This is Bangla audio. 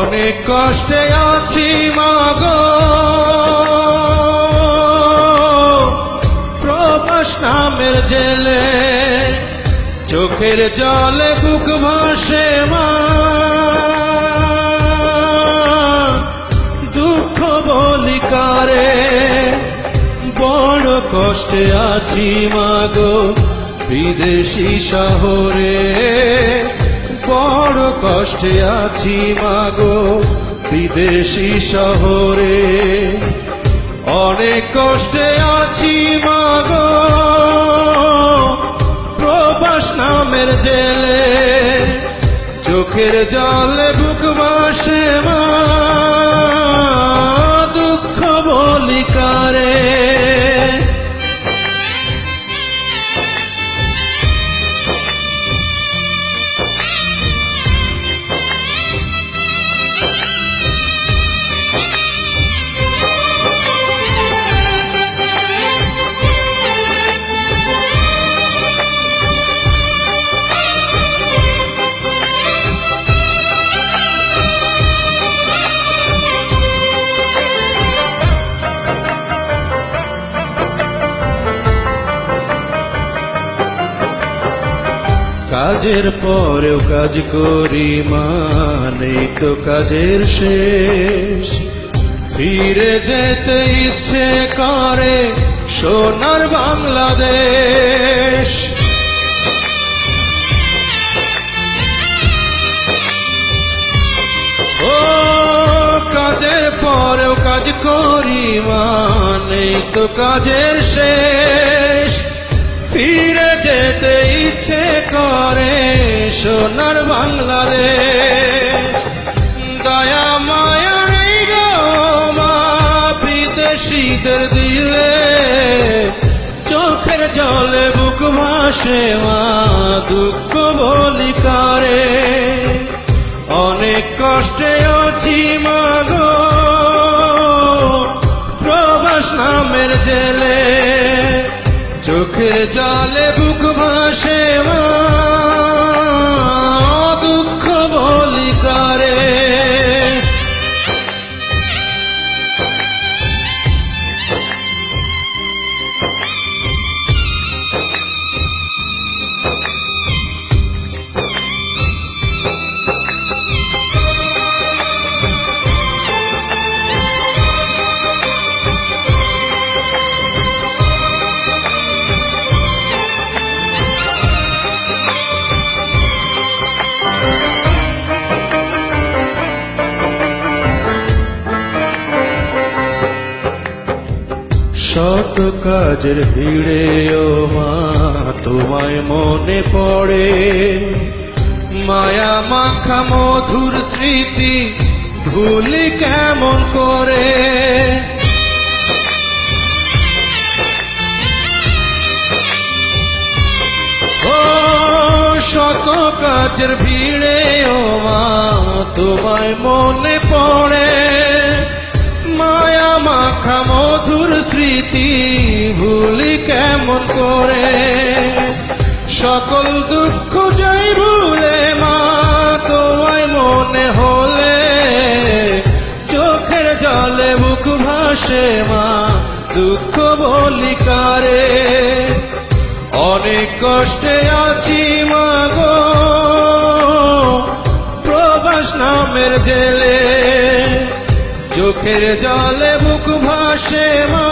অনেক কষ্টে আছি মাগো, প্রবাস নামের জেলে, চোখের জলে বুক ভাসে মা, দুঃখ বলি কারে, বড় কষ্টে আছি মাগো বিদেশি শহরে, বড় কষ্টে আছি মাগো বিদেশি শহরে। অনেক কষ্টে আছি মাগো, প্রবাস নামের জেলে, চোখের জলে বুক ভাসে মা, দুঃখ বলি কারে। কাজের পরেও কাজ করি মানে তো কাজের শেষ, ফিরে যেতে ইচ্ছে করে সোনার বাংলাদেশ। ও কাজের পরেও কাজ করি মানে তো কাজের শেষ, ফিরে যেতে ইচ্ছে করে সোনার বাংলাদেশ। দয়া মায়া নেই গো মা বিদেশিদের দিলে, চোখের জলে বুক ভাসে মা, দুঃখ বলি কারে। অনেক কষ্টে আছি মাগো, প্রবাস নামের জেলে, চোখের জলে বুক ভাসে মা, দুঃখ বলি কারে। শত কাজের ভিড়ে ও মা তোমায় মনে পড়ে, মায়া মাখা মধুর স্মৃতি ভুলি কেমন করে। ও শত কাজের ভিড়ে ও মা তোমায় মনে পড়ে, মায়া মাখা মধুর স্মৃতি ভুলি কেমন করে। সকল দুঃখ যাই ভুলে মা তোমায় মনে হলে, চোখের জলে বুক ভাসে মা, দুঃখ বলি কারে। অনেক কষ্টে আছি মাগো, প্রবাস নামের জেলে, চোখের জলে বুক ভাসে মা,